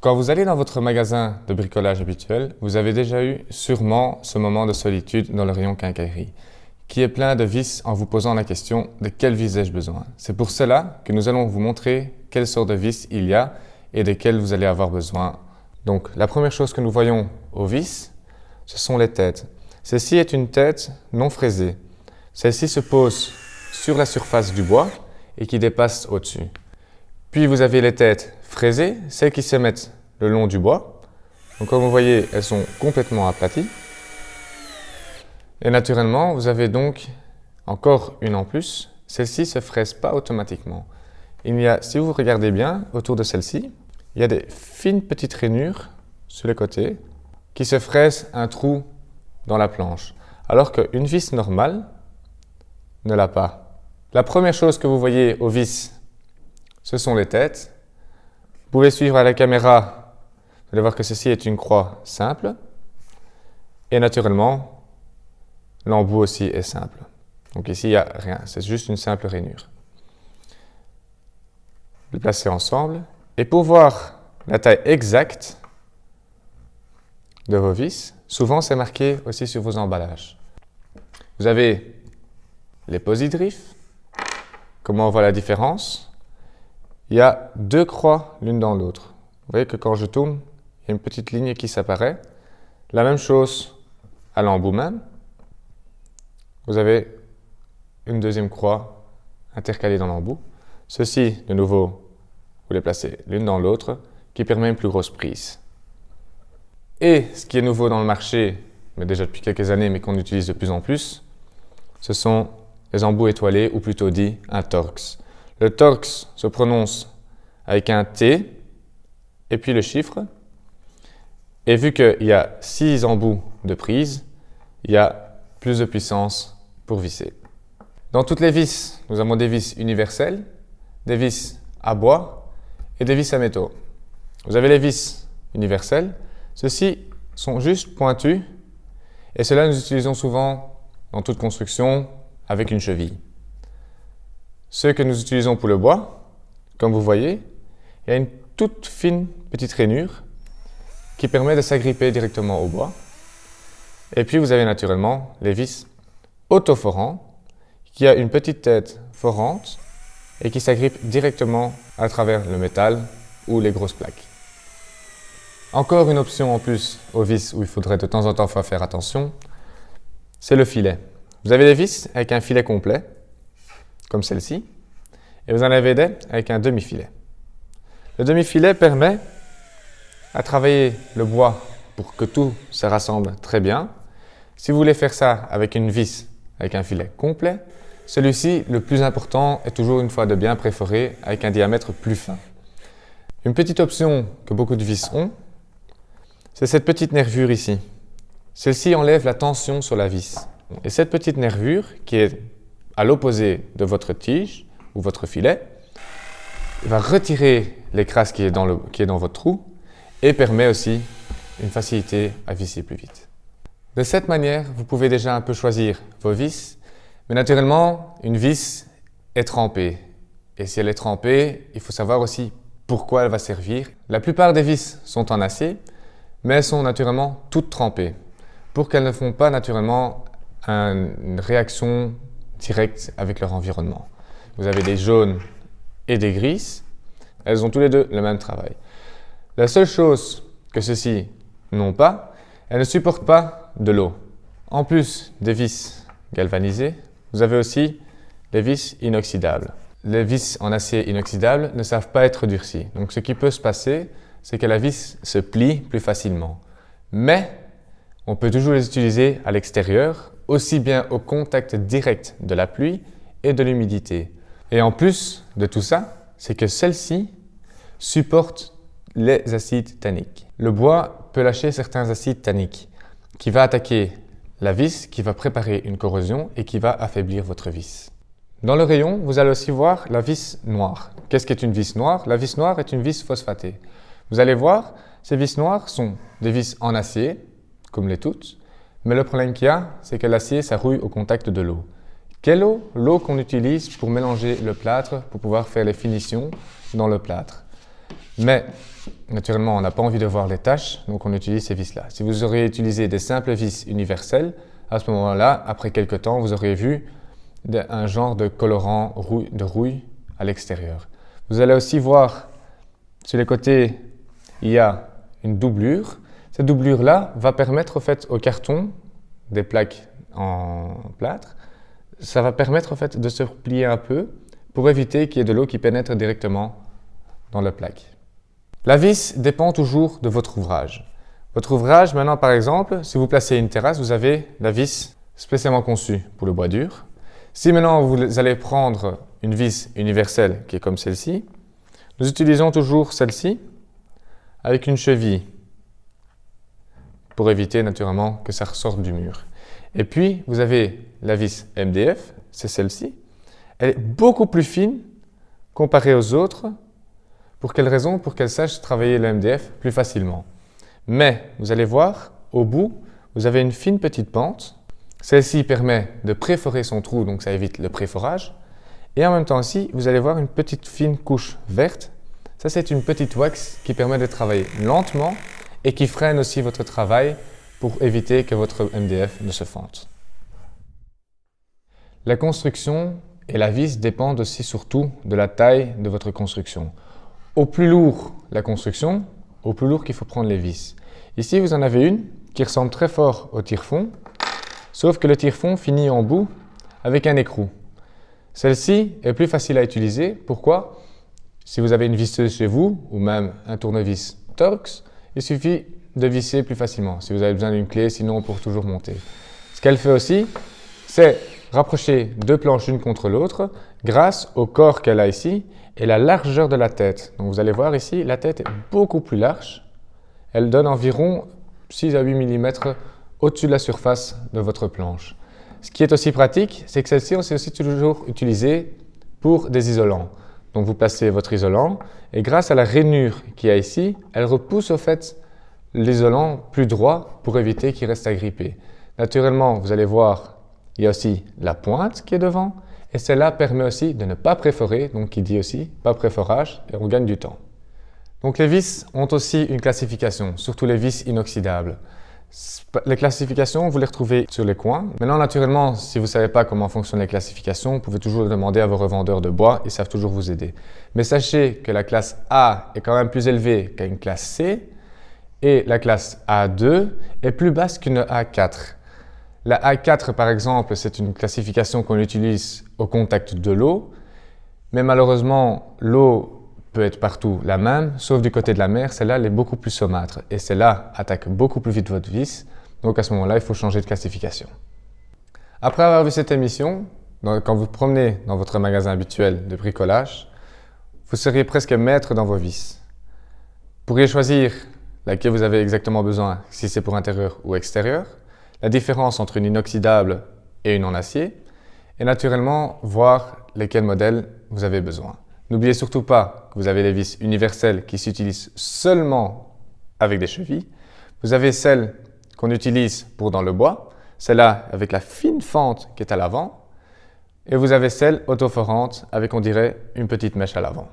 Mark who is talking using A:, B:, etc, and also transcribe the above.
A: Quand vous allez dans votre magasin de bricolage habituel, vous avez déjà eu sûrement ce moment de solitude dans le rayon quincaillerie, qui est plein de vis en vous posant la question de quelle vis ai-je besoin. C'est pour cela que nous allons vous montrer quelle sorte de vis il y a et de quelles vous allez avoir besoin. Donc la première chose que nous voyons aux vis, ce sont les têtes. Celle-ci est une tête non fraisée. Celle-ci se pose sur la surface du bois et qui dépasse au-dessus. Puis vous avez les têtes fraisées, celles qui se mettent le long du bois. Donc comme vous voyez, elles sont complètement aplaties. Et naturellement, vous avez donc encore une en plus. Celle-ci ne se fraise pas automatiquement. Si vous regardez bien, autour de celle-ci, il y a des fines petites rainures sur les côtés qui se fraisent un trou dans la planche, alors qu'une vis normale ne l'a pas. La première chose que vous voyez aux vis, ce sont les têtes. Vous pouvez suivre à la caméra, vous allez voir que ceci est une croix simple. Et naturellement, l'embout aussi est simple. Donc ici, il n'y a rien, c'est juste une simple rainure. Les placer ensemble. Et pour voir la taille exacte de vos vis, souvent c'est marqué aussi sur vos emballages. Vous avez les posidrifs. Comment on voit la différence? Il y a deux croix l'une dans l'autre. Vous voyez que quand je tourne, il y a une petite ligne qui s'apparaît. La même chose à l'embout même. Vous avez une deuxième croix intercalée dans l'embout. Ceci, de nouveau, vous les placez l'une dans l'autre, qui permet une plus grosse prise. Et ce qui est nouveau dans le marché, mais déjà depuis quelques années, mais qu'on utilise de plus en plus, ce sont les embouts étoilés, ou plutôt dit un Torx. Le Torx se prononce avec un T et puis le chiffre. Et vu qu'il y a 6 embouts de prise, il y a plus de puissance pour visser. Dans toutes les vis, nous avons des vis universelles, des vis à bois et des vis à métaux. Vous avez les vis universelles. Ceux-ci sont juste pointus et ceux-là nous utilisons souvent dans toute construction avec une cheville. Ceux que nous utilisons pour le bois, comme vous voyez, il y a une toute fine petite rainure qui permet de s'agripper directement au bois. Et puis vous avez naturellement les vis autoforants qui a une petite tête forante et qui s'agrippe directement à travers le métal ou les grosses plaques. Encore une option en plus aux vis où il faudrait de temps en temps faire attention, c'est le filet. Vous avez des vis avec un filet complet, comme celle-ci, et vous en avez des avec un demi-filet. Le demi-filet permet à travailler le bois pour que tout se rassemble très bien. Si vous voulez faire ça avec une vis avec un filet complet, celui-ci, le plus important, est toujours une fois de bien perforer avec un diamètre plus fin. Une petite option que beaucoup de vis ont, c'est cette petite nervure ici. Celle-ci enlève la tension sur la vis. Et cette petite nervure, qui est à l'opposé de votre tige ou votre filet, va retirer l'écrase qui est dans votre trou et permet aussi une facilité à visser plus vite. De cette manière, vous pouvez déjà un peu choisir vos vis, mais naturellement, une vis est trempée. Et si elle est trempée, il faut savoir aussi pourquoi elle va servir. La plupart des vis sont en acier, mais elles sont naturellement toutes trempées pour qu'elles ne font pas naturellement une réaction directe avec leur environnement. Vous avez des jaunes et des grises, elles ont tous les deux le même travail. La seule chose que ceux-ci n'ont pas, elles ne supportent pas de l'eau. En plus des vis galvanisées, vous avez aussi les vis inoxydables. Les vis en acier inoxydable ne savent pas être durcies. Donc ce qui peut se passer, c'est que la vis se plie plus facilement. Mais on peut toujours les utiliser à l'extérieur, aussi bien au contact direct de la pluie et de l'humidité. Et en plus de tout ça, c'est que celles-ci supportent les acides tanniques. Le bois peut lâcher certains acides tanniques qui va attaquer la vis, qui va préparer une corrosion et qui va affaiblir votre vis. Dans le rayon, vous allez aussi voir la vis noire. Qu'est-ce qu'est une vis noire? La vis noire est une vis phosphatée. Vous allez voir, ces vis noires sont des vis en acier, comme les toutes, mais le problème qu'il y a, c'est que l'acier, ça rouille au contact de l'eau. Quelle eau? L'eau qu'on utilise pour mélanger le plâtre, pour pouvoir faire les finitions dans le plâtre. Mais naturellement, on n'a pas envie de voir les taches, donc on utilise ces vis-là. Si vous auriez utilisé des simples vis universelles, à ce moment-là, après quelques temps, vous auriez vu un genre de colorant de rouille à l'extérieur. Vous allez aussi voir sur les côtés, il y a une doublure. Cette doublure-là va permettre au carton, des plaques en plâtre, ça va permettre de se plier un peu pour éviter qu'il y ait de l'eau qui pénètre directement dans la plaque. La vis dépend toujours de votre ouvrage. Votre ouvrage, maintenant par exemple, si vous placez une terrasse, vous avez la vis spécialement conçue pour le bois dur. Si maintenant vous allez prendre une vis universelle qui est comme celle-ci, nous utilisons toujours celle-ci avec une cheville pour éviter naturellement que ça ressorte du mur. Et puis vous avez la vis MDF, c'est celle-ci. Elle est beaucoup plus fine comparée aux autres. Pour quelle raison? Pour qu'elle sache travailler le MDF plus facilement. Mais vous allez voir, au bout, vous avez une fine petite pente. Celle-ci permet de préforer son trou, donc ça évite le préforage. Et en même temps aussi, vous allez voir une petite fine couche verte. Ça, c'est une petite wax qui permet de travailler lentement et qui freine aussi votre travail pour éviter que votre MDF ne se fende. La construction et la vis dépendent aussi surtout de la taille de votre construction. Au plus lourd la construction, au plus lourd qu'il faut prendre les vis. Ici, vous en avez une qui ressemble très fort au tire-fond, sauf que le tire-fond finit en bout avec un écrou. Celle-ci est plus facile à utiliser. Pourquoi? Si vous avez une visseuse chez vous, ou même un tournevis Torx, il suffit de visser plus facilement. Si vous avez besoin d'une clé, sinon pour toujours monter. Ce qu'elle fait aussi, c'est rapprocher deux planches l'une contre l'autre grâce au corps qu'elle a ici et la largeur de la tête. Donc vous allez voir ici, la tête est beaucoup plus large. Elle donne environ 6 à 8 mm au-dessus de la surface de votre planche. Ce qui est aussi pratique, c'est que celle-ci, on sait aussi toujours utiliser pour des isolants. Donc vous placez votre isolant et grâce à la rainure qu'il y a ici, elle repousse l'isolant plus droit pour éviter qu'il reste agrippé. Naturellement, vous allez voir, il y a aussi la pointe qui est devant. Et cela permet aussi de ne pas préforer, donc qui dit aussi pas préforage, et on gagne du temps. Donc les vis ont aussi une classification, surtout les vis inoxydables. Les classifications, vous les retrouvez sur les coins. Maintenant, naturellement, si vous ne savez pas comment fonctionnent les classifications, vous pouvez toujours demander à vos revendeurs de bois, ils savent toujours vous aider. Mais sachez que la classe A est quand même plus élevée qu'une classe C, et la classe A2 est plus basse qu'une A4. La A4, par exemple, c'est une classification qu'on utilise au contact de l'eau, mais malheureusement, l'eau peut être partout la même, sauf du côté de la mer, celle-là, elle est beaucoup plus saumâtre, et celle-là attaque beaucoup plus vite votre vis, donc à ce moment-là, il faut changer de classification. Après avoir vu cette émission, quand vous promenez dans votre magasin habituel de bricolage, vous seriez presque maître dans vos vis. Vous pourriez choisir laquelle vous avez exactement besoin, si c'est pour intérieur ou extérieur, la différence entre une inoxydable et une en acier, et naturellement voir lesquels modèles vous avez besoin. N'oubliez surtout pas que vous avez les vis universelles qui s'utilisent seulement avec des chevilles. Vous avez celles qu'on utilise pour dans le bois, celle-là avec la fine fente qui est à l'avant, et vous avez celle autoforante avec, on dirait, une petite mèche à l'avant.